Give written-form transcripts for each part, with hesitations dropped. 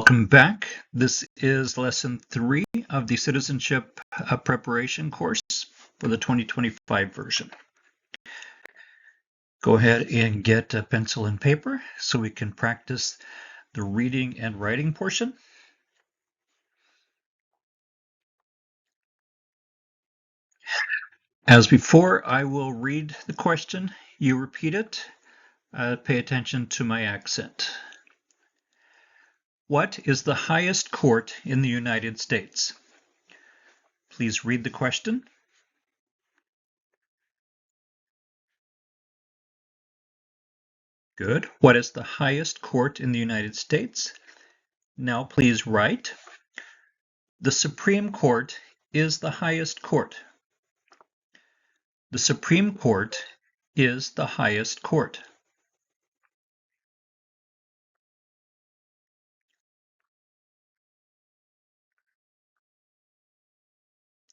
Welcome back. This is lesson 3 of the citizenship preparation course for the 2025 version. Go ahead and get a pencil and paper so we can practice the reading and writing portion. As before, I will read the question. You repeat it. Pay attention to my accent. What is the highest court in the United States? Please read the question. Good. What is the highest court in the United States? Now please write. The Supreme Court is the highest court. The Supreme Court is the highest court.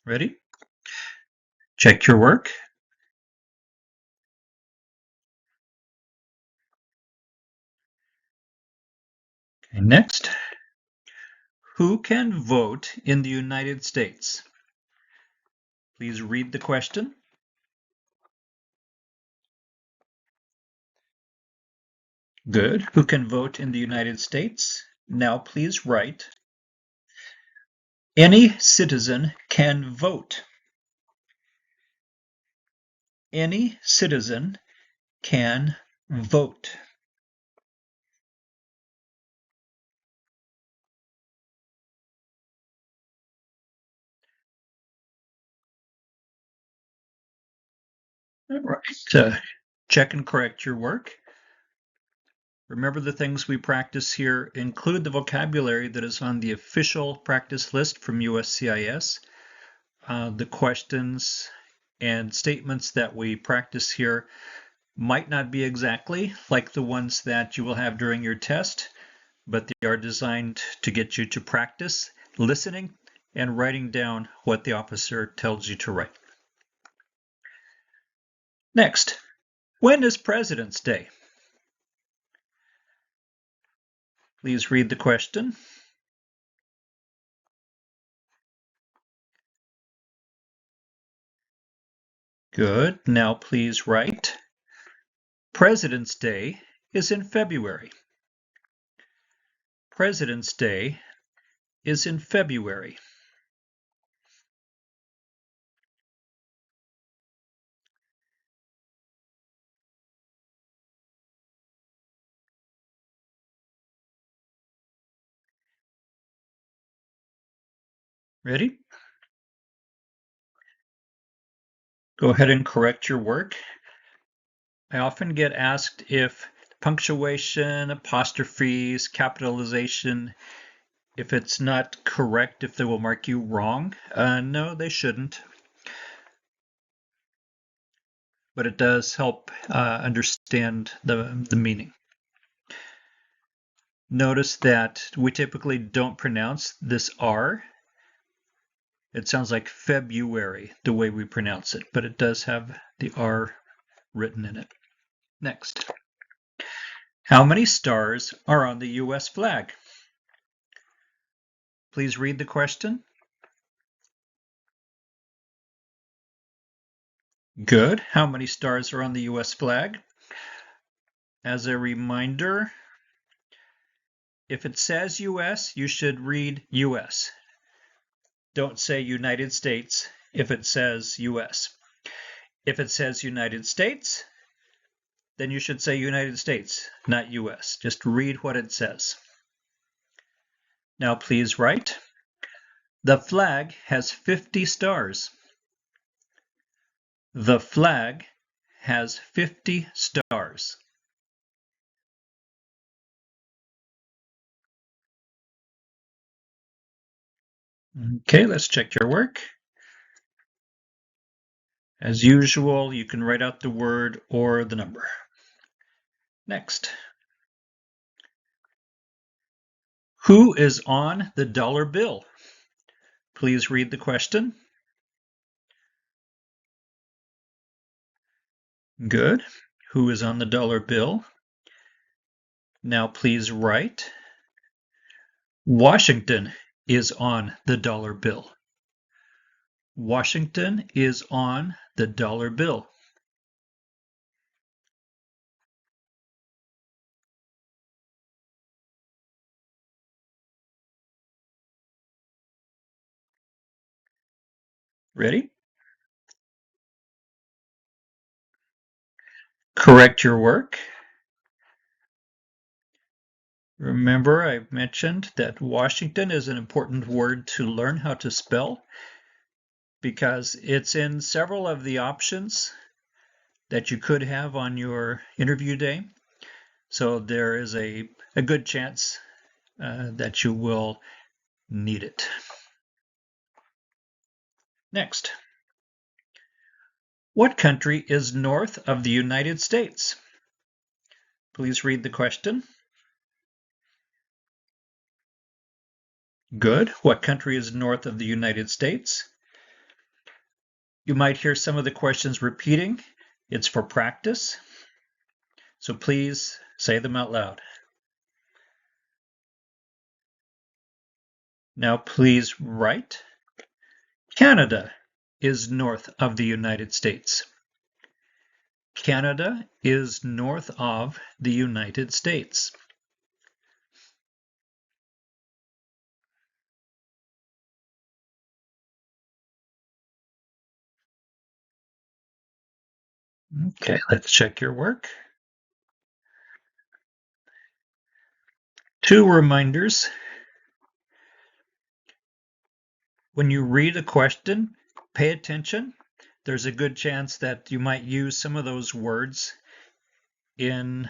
Ready? Check your work. Okay, next. Who can vote in the United States? Please read the question. Good. Who can vote in the United States? Now please write. Any citizen can vote. Any citizen can vote. All right. Check and correct your work. Remember, the things we practice here include the vocabulary that is on the official practice list from USCIS. The questions and statements that we practice here might not be exactly like the ones that you will have during your test, but they are designed to get you to practice listening and writing down what the officer tells you to write. Next, when is President's Day? Please read the question. Good. Now please write. President's Day is in February. President's Day is in February. Ready? Go ahead and correct your work. I often get asked if punctuation, apostrophes, capitalization, if it's not correct, if they will mark you wrong. No, they shouldn't. But it does help understand the meaning. Notice that we typically don't pronounce this R. It sounds like February, the way we pronounce it, but it does have the R written in it. Next. How many stars are on the U.S. flag? Please read the question. Good. How many stars are on the U.S. flag? As a reminder, if it says U.S., you should read U.S. Don't say United States if it says U.S. If it says United States, then you should say United States, not U.S. Just read what it says. Now please write. The flag has 50 stars. The flag has 50 stars. Okay, let's check your work. As usual, you can write out the word or the number. Next. Who is on the dollar bill? Please read the question. Good. Who is on the dollar bill? Now please write. Washington is on the dollar bill. Washington is on the dollar bill. Ready? Correct your work. Remember, I mentioned that Washington is an important word to learn how to spell because it's in several of the options that you could have on your interview day. So there is a good chance that you will need it. Next. What country is north of the United States? Please read the question. Good. What country is north of the United States? You might hear some of the questions repeating. It's for practice. So please say them out loud. Now please write. Canada is north of the United States. Canada is north of the United States. Okay, let's check your work. 2 reminders. When you read a question, pay attention. There's a good chance that you might use some of those words in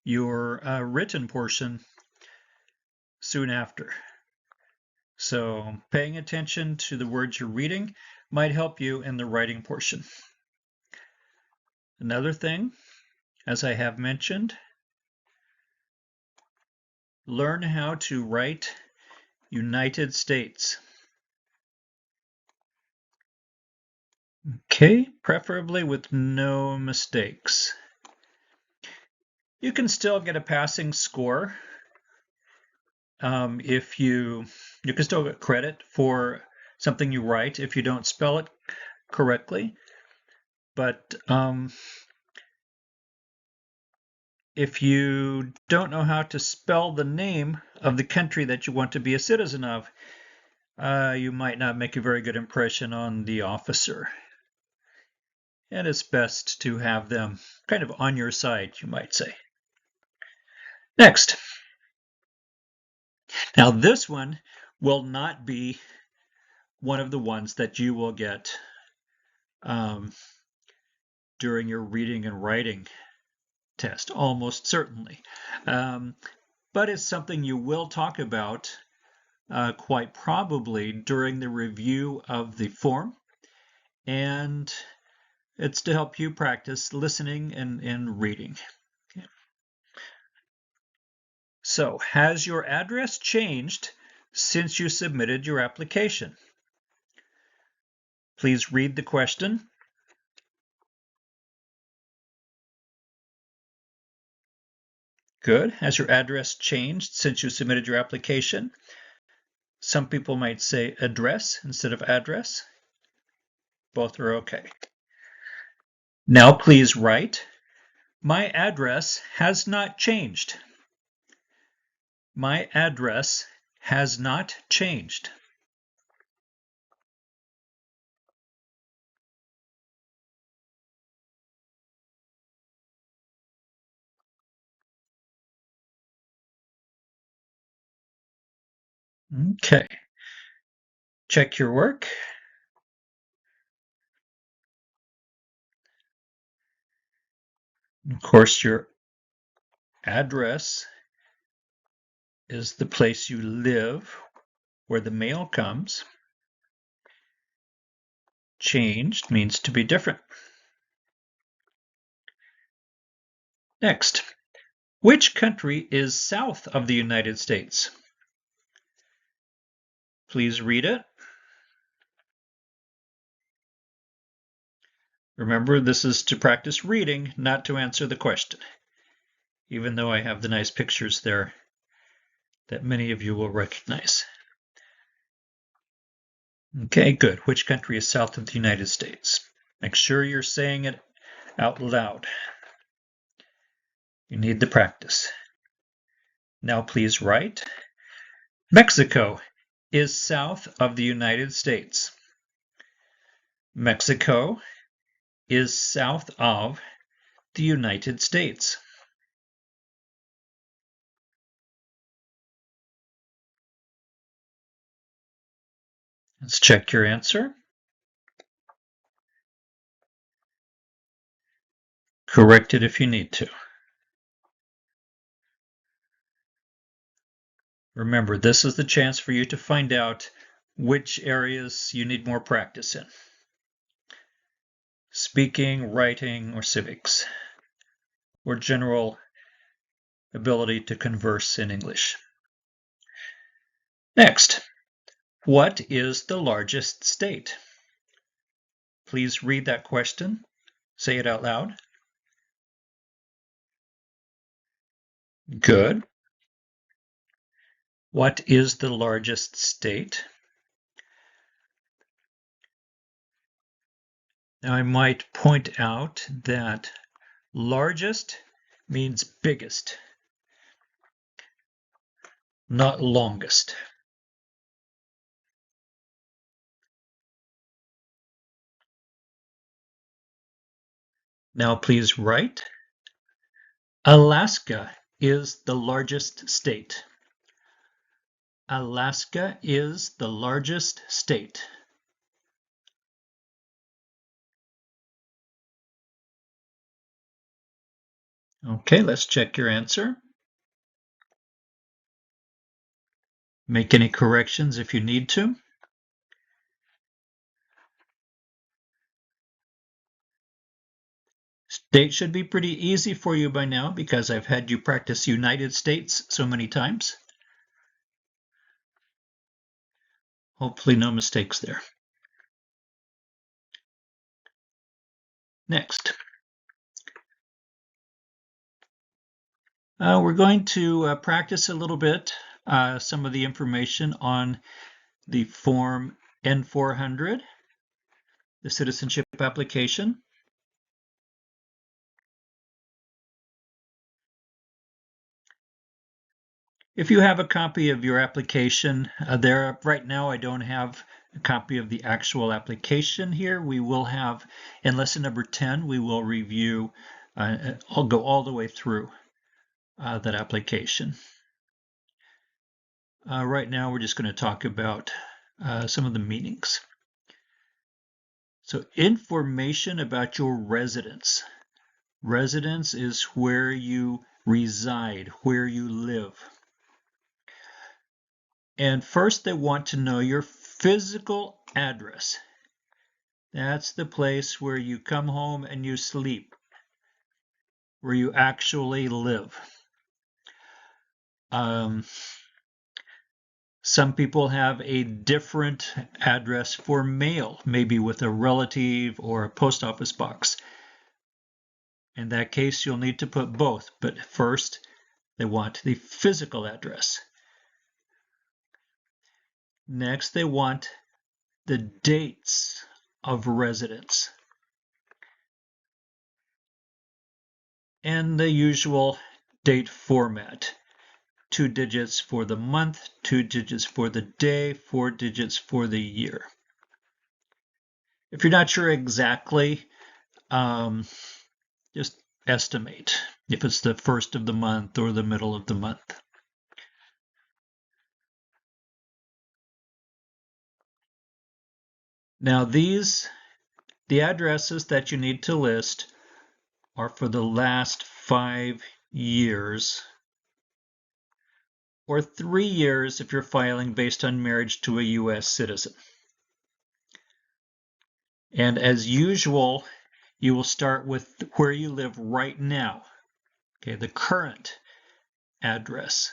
your written portion soon after. So paying attention to the words you're reading might help you in the writing portion. Another thing, as I have mentioned, learn how to write United States. Okay, preferably with no mistakes. You can still get a passing score if you can still get credit for something you write if you don't spell it correctly. But if you don't know how to spell the name of the country that you want to be a citizen of, you might not make a very good impression on the officer. And it's best to have them kind of on your side, you might say. Next. Now this one will not be one of the ones that you will get during your reading and writing test, almost certainly. But it's something you will talk about quite probably during the review of the form, and it's to help you practice listening and reading. Okay. So, has your address changed since you submitted your application? Please read the question. Good. Has your address changed since you submitted your application? Some people might say address instead of address. Both are okay. Now please write, my address has not changed. My address has not changed. Okay. Check your work. Of course, your address is the place you live, where the mail comes. Changed means to be different. Next, which country is south of the United States? Please read it. Remember, this is to practice reading, not to answer the question, even though I have the nice pictures there that many of you will recognize. Okay, good. Which country is south of the United States? Make sure you're saying it out loud. You need the practice. Now please write. Mexico is south of the United States. Mexico is south of the United States. Let's check your answer. Correct it if you need to. Remember, this is the chance for you to find out which areas you need more practice in. Speaking, writing, or civics, or general ability to converse in English. Next, what is the largest state? Please read that question. Say it out loud. Good. What is the largest state? Now, I might point out that largest means biggest, not longest. Now, please write. Alaska is the largest state. Alaska is the largest state. Okay, let's check your answer. Make any corrections if you need to. State should be pretty easy for you by now because I've had you practice United States so many times. Hopefully no mistakes there. Next. We're going to practice a little bit some of the information on the Form N400, the citizenship application. If you have a copy of your application there, right now I don't have a copy of the actual application here. We will have, in lesson number 10, we will review, I'll go all the way through that application. Right now we're just going to talk about some of the meanings. So information about your residence. Residence is where you reside, where you live. And first they want to know your physical address. That's the place where you come home and you sleep, where you actually live. Some people have a different address for mail, maybe with a relative or a post office box. In that case, you'll need to put both, but first they want the physical address. Next, they want the dates of residence and the usual date format. 2 digits for the month, 2 digits for the day, 4 digits for the year. If you're not sure exactly, just estimate if it's the first of the month or the middle of the month. Now the addresses that you need to list are for the last 5 years, or 3 years if you're filing based on marriage to a U.S. citizen. And as usual, you will start with where you live right now, okay, the current address.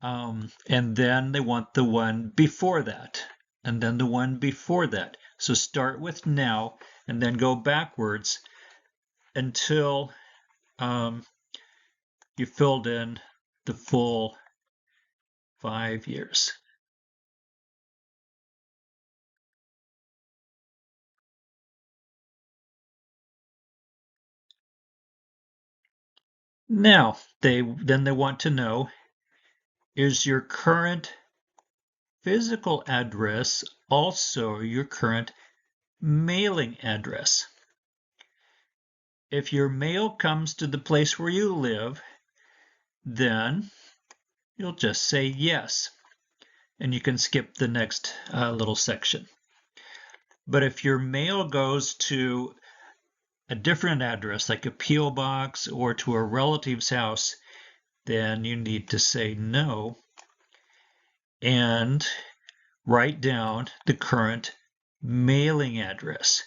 And then they want the one before that, and then the one before that. So start with now, and then go backwards until you filled in the full 5 years. Now, they want to know, is your current physical address also your current mailing address? If your mail comes to the place where you live, then you'll just say yes, and you can skip the next little section. But if your mail goes to a different address, like a P.O. box or to a relative's house, then you need to say no and write down the current mailing address.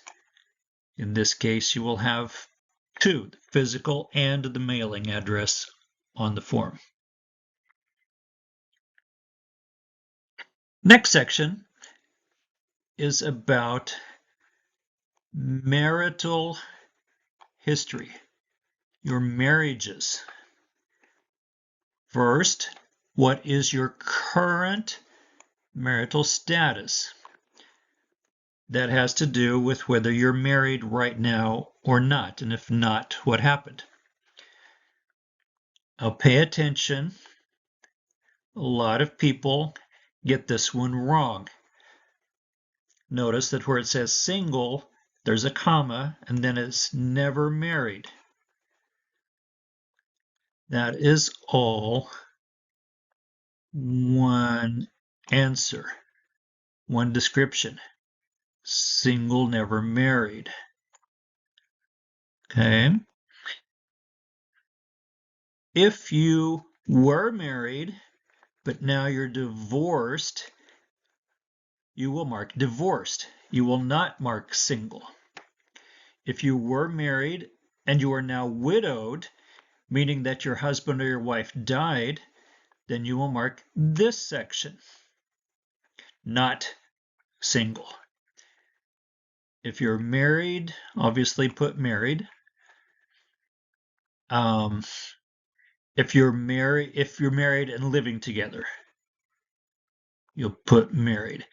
In this case, you will have two, the physical and the mailing address on the form. Next section is about marital history, your marriages. First, what is your current marital status? That has to do with whether you're married right now or not, and if not, what happened. Now pay attention. A lot of people get this one wrong. Notice that where it says single, there's a comma, and then it's never married. That is all one answer, one description. Single, never married. Okay. If you were married, but now you're divorced, you will mark divorced. You will not mark single. If you were married and you are now widowed, meaning that your husband or your wife died, then you will mark this section, not single. If you're married, obviously put married. If you're married and living together, you'll put married.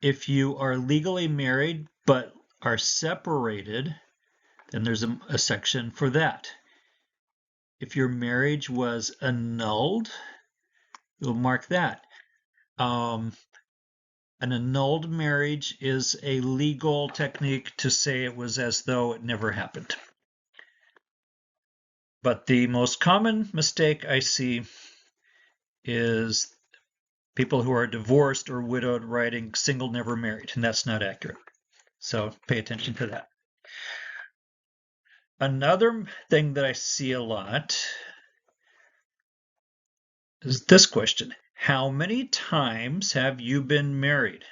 If you are legally married but are separated, then there's a section for that. If your marriage was annulled, you'll mark that. An annulled marriage is a legal technique to say it was as though it never happened. But the most common mistake I see is people who are divorced or widowed writing single, never married, and that's not accurate. So pay attention to that. Another thing that I see a lot is this question. How many times have you been married?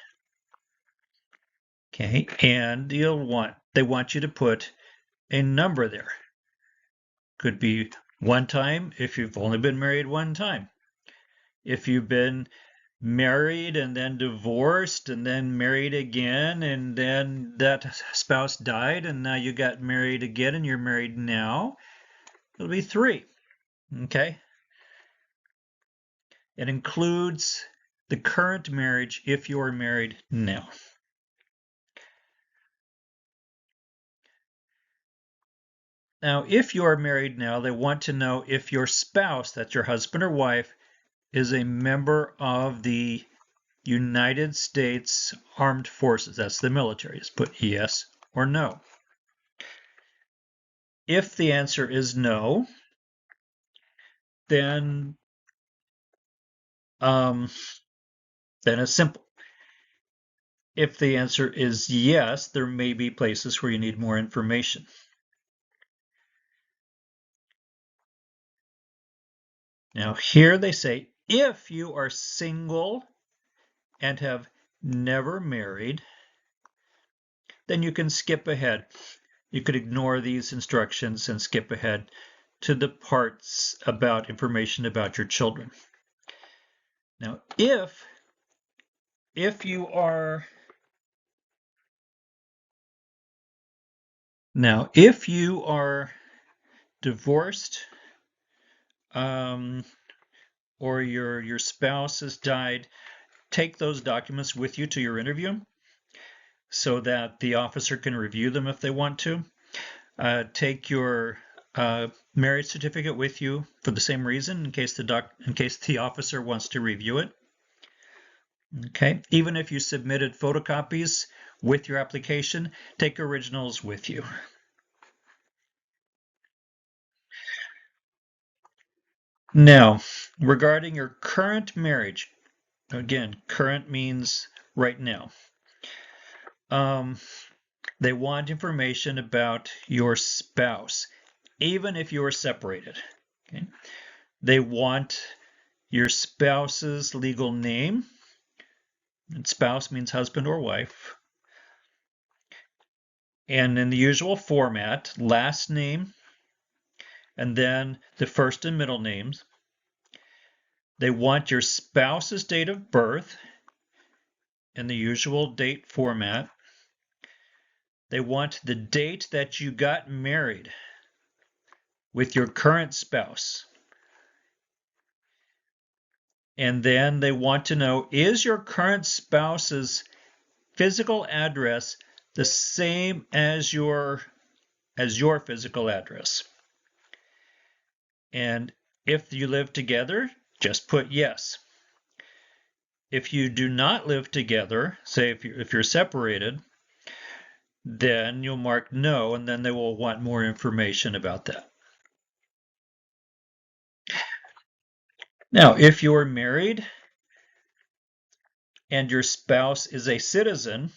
Okay, and they want you to put a number there. Could be one time if you've only been married one time. If you've been married and then divorced and then married again and then that spouse died and now you got married again and you're married now, it'll be 3. Okay? It includes the current marriage if you are married now. Now, if you are married now, they want to know if your spouse, that's your husband or wife, is a member of the United States Armed Forces. That's the military. Just put yes or no. If the answer is no, then it's simple. If the answer is yes, there may be places where you need more information. Now here they say, if you are single and have never married, then you can skip ahead. You could ignore these instructions and skip ahead to the parts about information about your children. Now, if you are divorced or your spouse has died, take those documents with you to your interview so that the officer can review them if they want to. Take your marriage certificate with you for the same reason, in case the officer wants to review it. Okay, even if you submitted photocopies with your application, take originals with you. Now, regarding your current marriage, again, current means right now. They want information about your spouse, even if you are separated. Okay? They want your spouse's legal name, and spouse means husband or wife, and in the usual format, last name, and then the first and middle names. They want your spouse's date of birth in the usual date format. They want the date that you got married with your current spouse. And then they want to know, is your current spouse's physical address the same as your physical address? And if you live together, just put yes. If you do not live together, say if you're separated, then you'll mark no, and then they will want more information about that. Now, if you're married and your spouse is a citizen,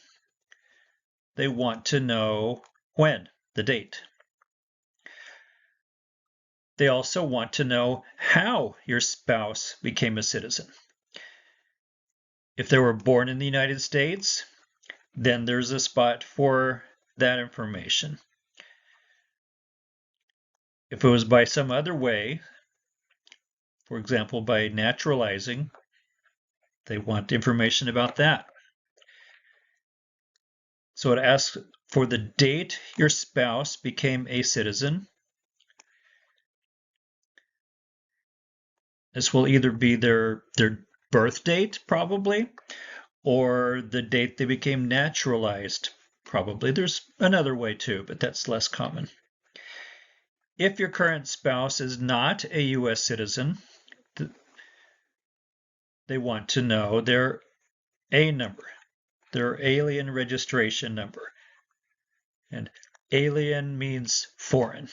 they want to know when, the date. They also want to know how your spouse became a citizen. If they were born in the United States, then there's a spot for that information. If it was by some other way, for example, by naturalizing, they want information about that. So it asks for the date your spouse became a citizen. This will either be their birth date, probably, or the date they became naturalized, probably. There's another way too, but that's less common. If your current spouse is not a U.S. citizen, they want to know their A number, their alien registration number. And alien means foreign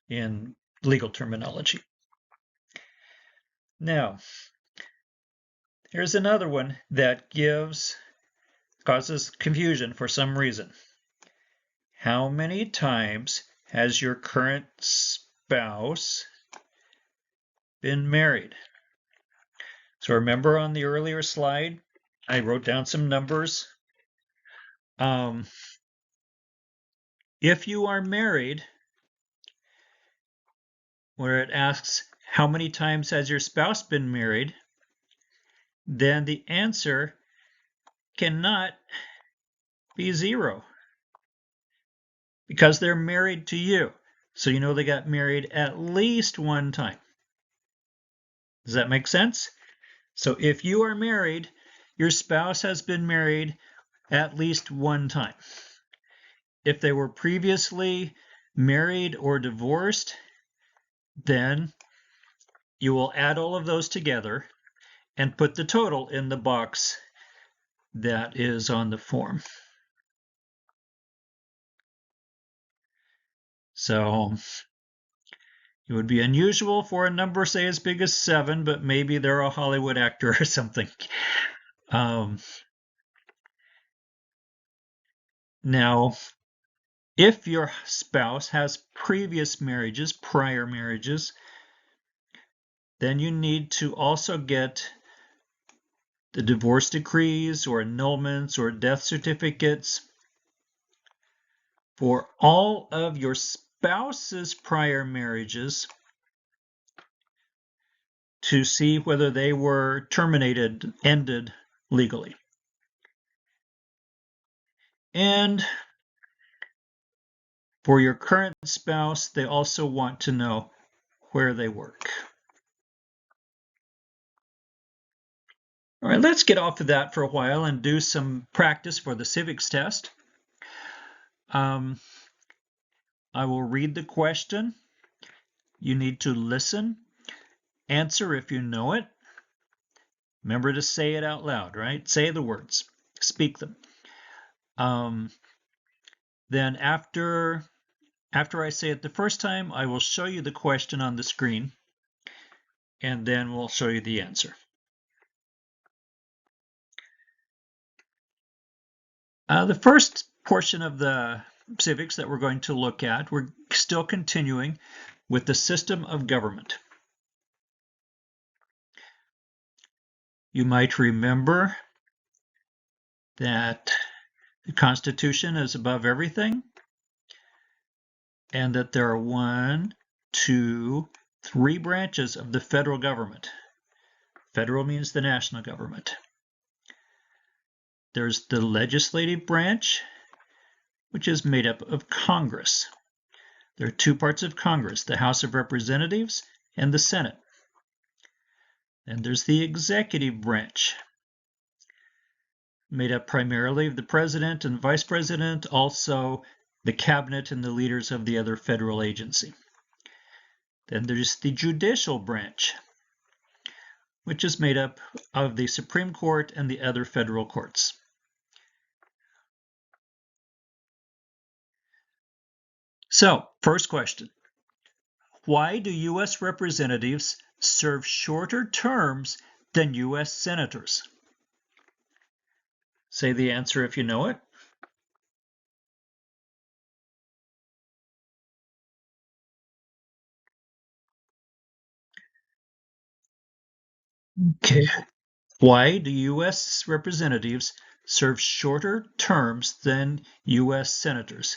in legal terminology. Now, here's another one that causes confusion for some reason. How many times has your current spouse been married? So remember on the earlier slide, I wrote down some numbers. If you are married, where it asks how many times has your spouse been married, then the answer cannot be 0 because they're married to you. So you know they got married at least one time. Does that make sense? So if you are married, your spouse has been married at least one time. If they were previously married or divorced, then you will add all of those together and put the total in the box that is on the form. So it would be unusual for a number, say, as big as 7, but maybe they're a Hollywood actor or something. Now, if your spouse has prior marriages, then you need to also get the divorce decrees or annulments or death certificates for all of your spouse's prior marriages to see whether they were ended legally. And for your current spouse, they also want to know where they work. All right, let's get off of that for a while and do some practice for the civics test. I will read the question. You need to listen, answer if you know it. Remember to say it out loud, right? Say the words, speak them. Then after I say it the first time, I will show you the question on the screen, and then we'll show you the answer. The first portion of the civics that we're going to look at, we're still continuing with the system of government. You might remember that the Constitution is above everything, and that there are 1, 2, 3 branches of the federal government. Federal means the national government. There's the legislative branch, which is made up of Congress. There are 2 parts of Congress, the House of Representatives and the Senate. And there's the executive branch, made up primarily of the president and vice president, also the cabinet and the leaders of the other federal agency. Then there's the judicial branch, which is made up of the Supreme Court and the other federal courts. So, first question. Why do U.S. representatives serve shorter terms than U.S. senators? Say the answer if you know it. Okay. Why do U.S. representatives serve shorter terms than U.S. senators?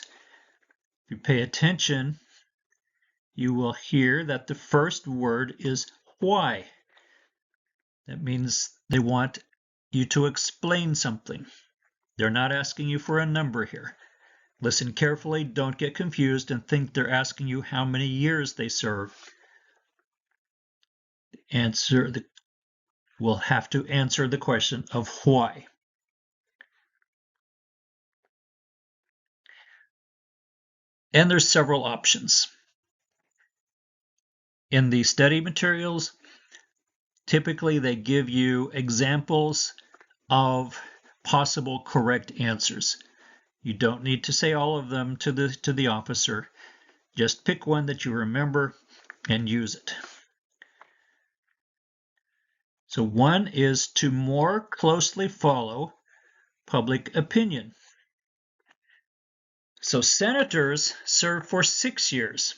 If you pay attention, you will hear that the first word is why. That means they want you to explain something. They're not asking you for a number here. Listen carefully, don't get confused and think they're asking you how many years they serve. We'll have to answer the question of why. And there's several options. In the study materials, typically they give you examples of possible correct answers. You don't need to say all of them to the officer. Just pick one that you remember and use it. So one is to more closely follow public opinion. So senators serve for 6 years,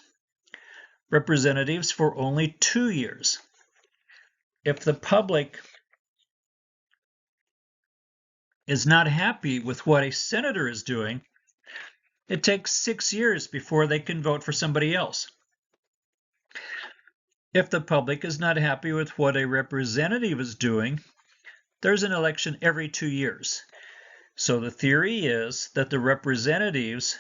representatives for only 2 years. If the public is not happy with what a senator is doing, it takes 6 years before they can vote for somebody else. If the public is not happy with what a representative is doing, there's an election every 2 years. So the theory is that the representatives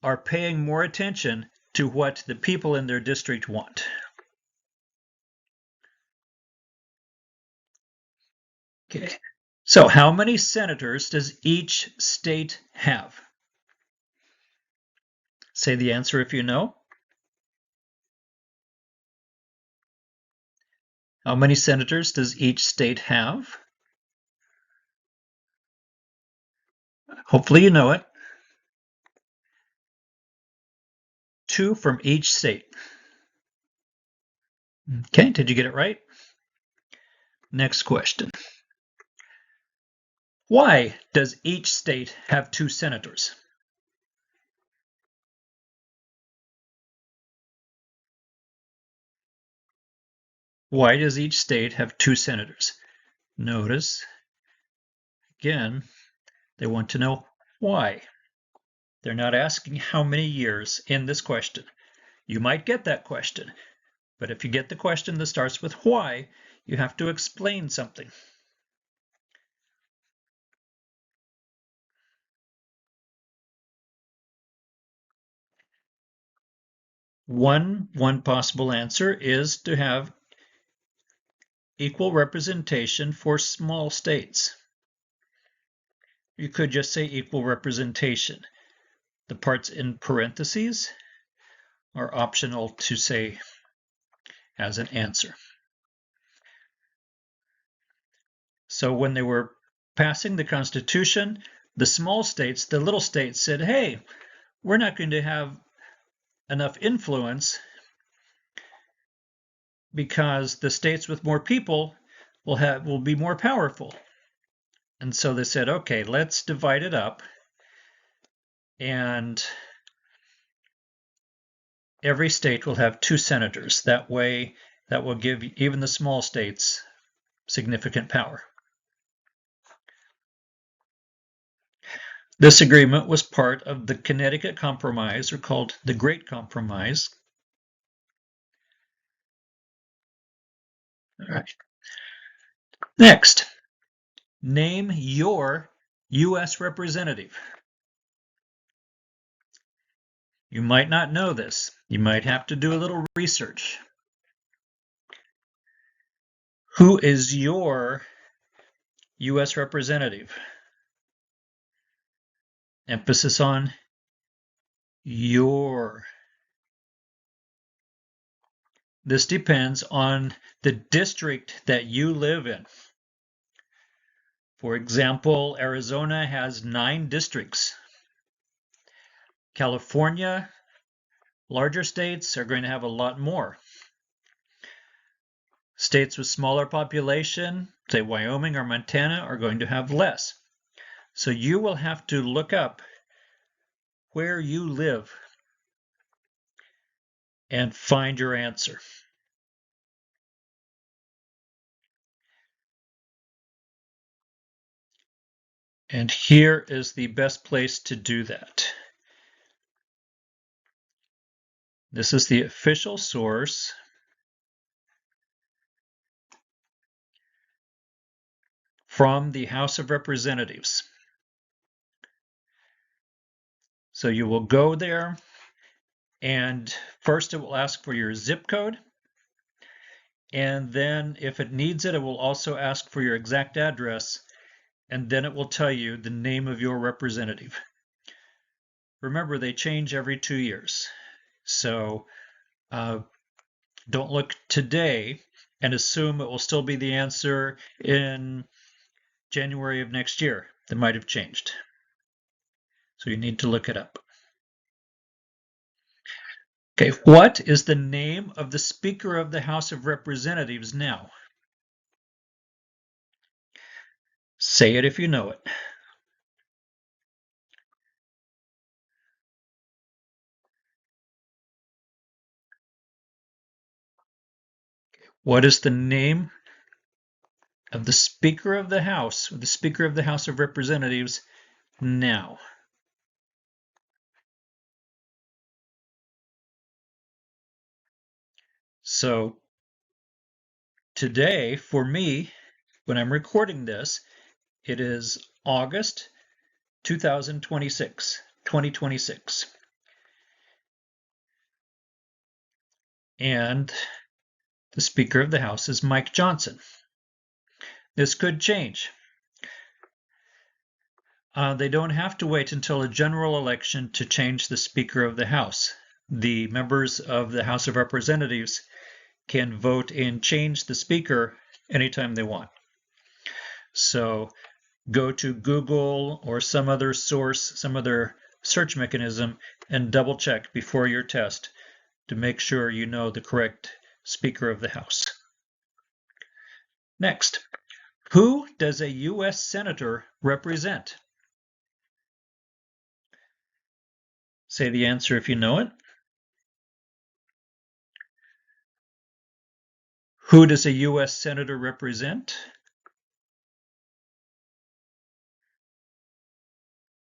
are paying more attention to what the people in their district want. Okay. So how many senators does each state have? Say the answer if you know. How many senators does each state have? Hopefully you know it. 2 from each state. Okay, did you get it right? Next question. Why does each state have 2 senators? Why does each state have 2 senators? Notice, again, they want to know why. They're not asking how many years in this question. You might get that question, but if you get the question that starts with why, you have to explain something. One possible answer is to have equal representation for small states. You could just say equal representation. The parts in parentheses are optional to say as an answer. So when they were passing the Constitution, the small states, the little states said, hey, we're not going to have enough influence because the states with more people will be more powerful. And so they said, okay, let's divide it up, and every state will have 2 senators. That way, that will give even the small states significant power. This agreement was part of the Connecticut Compromise, or called the Great Compromise. All right. Next, name your U.S. representative. You might not know this. You might have to do a little research. Who is your U.S. representative? Emphasis on your. This depends on the district that you live in. For example, Arizona has 9 districts. California, larger states, are going to have a lot more. States with smaller population, say Wyoming or Montana, are going to have less. So you will have to look up where you live and find your answer. And here is the best place to do that. This is the official source from the House of Representatives. So you will go there, and first it will ask for your zip code. And then if it needs it, it will also ask for your exact address, and then it will tell you the name of your representative. Remember, they change every 2 years. So don't look today and assume it will still be the answer in January of next year. They might have changed. So you need to look it up. Okay, what is the name of the Speaker of the House of Representatives now? Say it if you know it. What is the name of the Speaker of the House, or the Speaker of the House of Representatives now? So today, for me, when I'm recording this, it is August 2026. And the Speaker of the House is Mike Johnson. This could change. They don't have to wait until a general election to change the Speaker of the House. The members of the House of Representatives can vote and change the Speaker anytime they want. So go to Google or some other source, some other search mechanism, and double check before your test to make sure you know the correct Speaker of the House. Next, who does a U.S. Senator represent? Say the answer if you know it. Who does a U.S. Senator represent?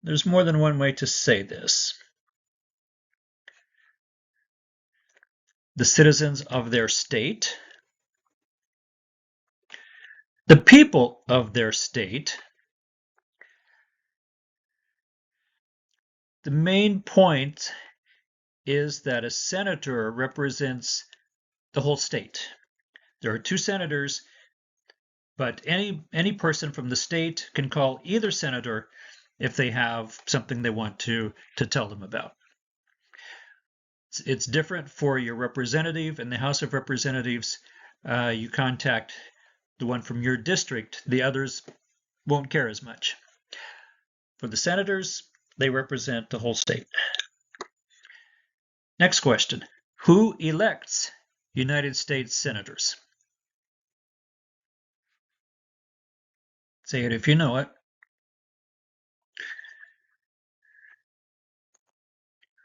There's more than one way to say this. The citizens of their state, the people of their state. The main point is that a senator represents the whole state. There are 2 senators, But any person from the state can call either senator if they have something they want to tell them about. It's different for your representative in the House of Representatives. You contact the one from your district. The others won't care as much. For the senators, they represent the whole state. Next question. Who elects United States senators? Say it if you know it.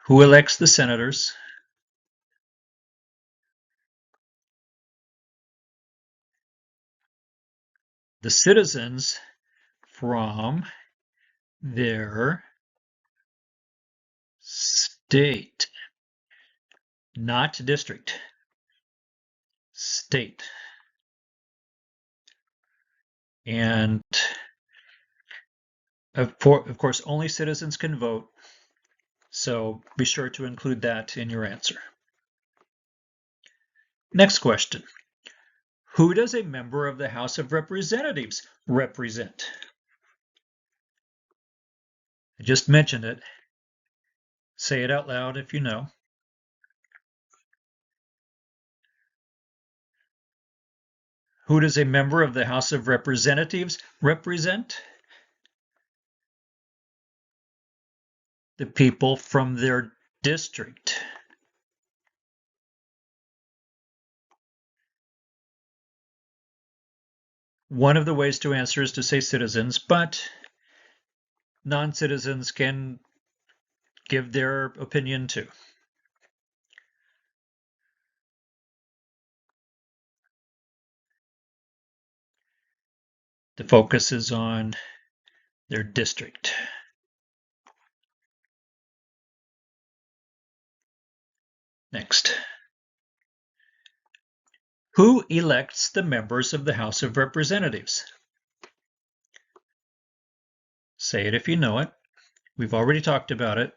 Who elects the senators? The citizens from their state, not district, state. And of course, only citizens can vote, so be sure to include that in your answer. Next question. Who does a member of the House of Representatives represent? I just mentioned it. Say it out loud if you know. Who does a member of the House of Representatives represent? The people from their district. One of the ways to answer is to say citizens, but non-citizens can give their opinion too. The focus is on their district. Next. Who elects the members of the House of Representatives? Say it if you know it. We've already talked about it.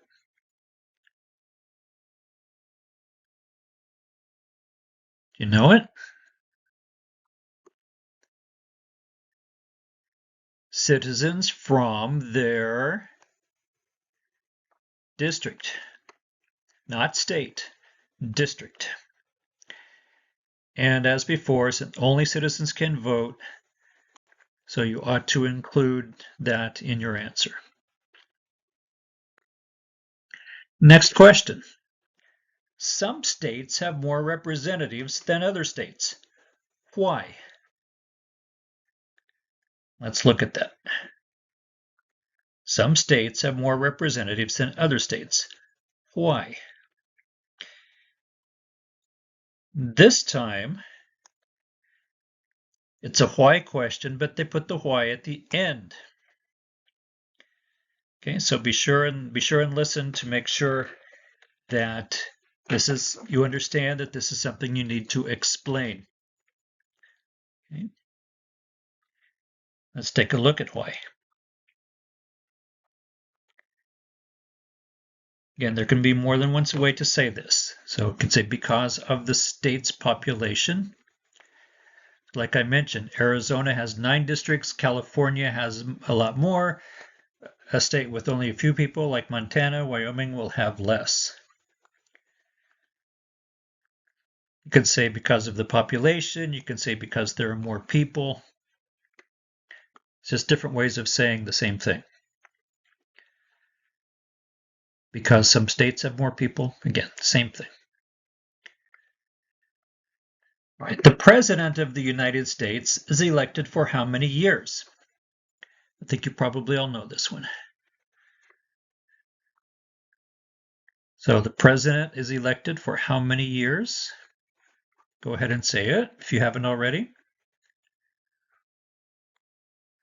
Do you know it? Citizens from their district, not state, district. And as before, only citizens can vote, so you ought to include that in your answer. Next question. Some states have more representatives than other states. Why? Let's look at that. Some states have more representatives than other states. Why? This time, it's a why question, but they put the why at the end. Okay, so be sure and listen to make sure that you understand that this is something you need to explain. Okay. Let's take a look at why. Again, there can be more than one way to say this. So it can say because of the state's population. Like I mentioned, Arizona has 9 districts, California has a lot more. A state with only a few people like Montana, Wyoming will have less. You could say because of the population, you can say because there are more people. It's just different ways of saying the same thing. Because some states have more people, again, same thing. All right. The President of the United States is elected for how many years? I think you probably all know this one. So the President is elected for how many years? Go ahead and say it if you haven't already.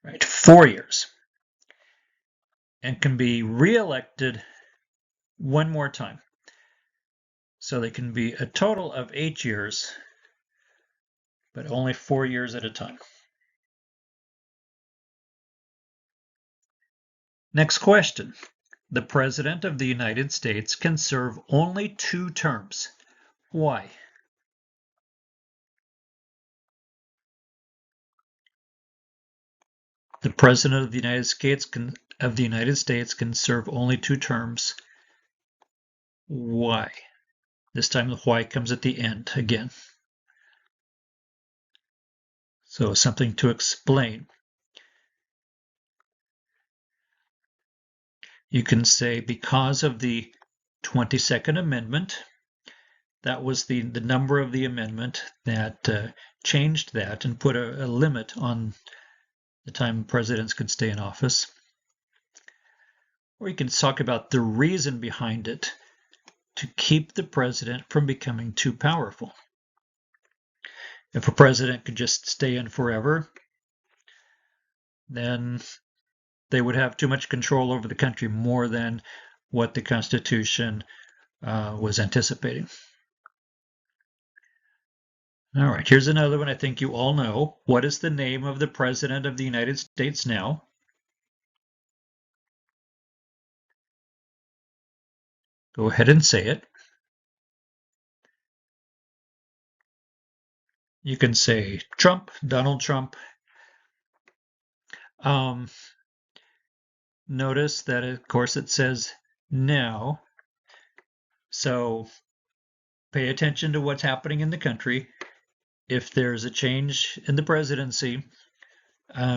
Right, 4 years. And can be re-elected one more time. So they can be a total of 8 years, but only 4 years at a time. Next question. The President of the United States can serve only 2 terms. Why? The President of the United States can serve only 2 terms. Why? This time the why comes at the end again. So something to explain. You can say because of the 22nd Amendment. That was the number of the amendment that changed that and put a limit on the time presidents could stay in office. Or you can talk about the reason behind it to keep the president from becoming too powerful. If a president could just stay in forever, then they would have too much control over the country, more than what the Constitution was anticipating. All right, here's another one I think you all know. What is the name of the President of the United States now? Go ahead and say it. You can say Trump, Donald Trump. Notice that, of course, it says now. So pay attention to what's happening in the country. If there's a change in the presidency,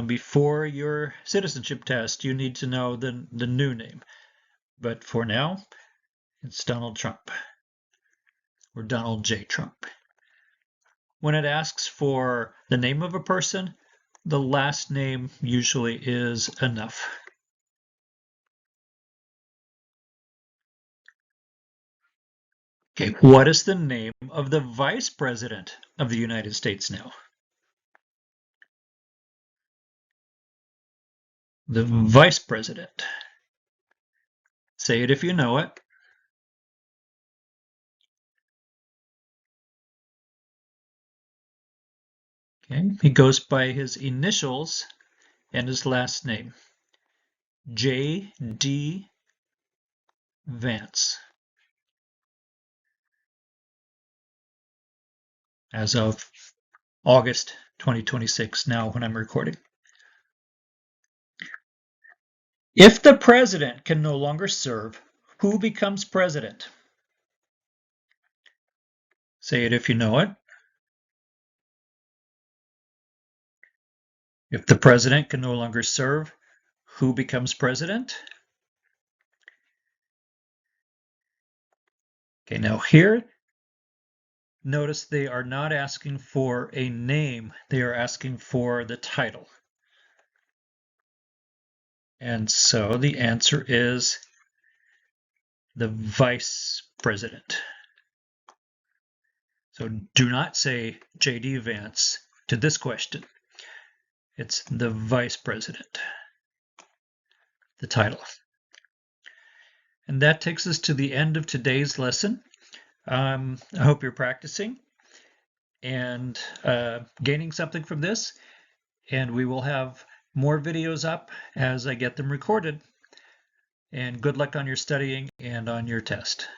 before your citizenship test, you need to know the new name. But for now, it's Donald Trump or Donald J. Trump. When it asks for the name of a person, the last name usually is enough. Okay, what is the name of the Vice President of the United States now? The Vice President. Say it if you know it. Okay, he goes by his initials and his last name. J.D. Vance. As of August 2026, now when I'm recording. If the president can no longer serve, who becomes president? Say it if you know it. If the president can no longer serve, who becomes president? Okay, now here, notice they are not asking for a name. They are asking for the title. And so the answer is the vice president. So do not say J.D. Vance to this question. It's the vice president, the title. And that takes us to the end of today's lesson. I hope you're practicing and gaining something from this. And we will have more videos up as I get them recorded. And good luck on your studying and on your test.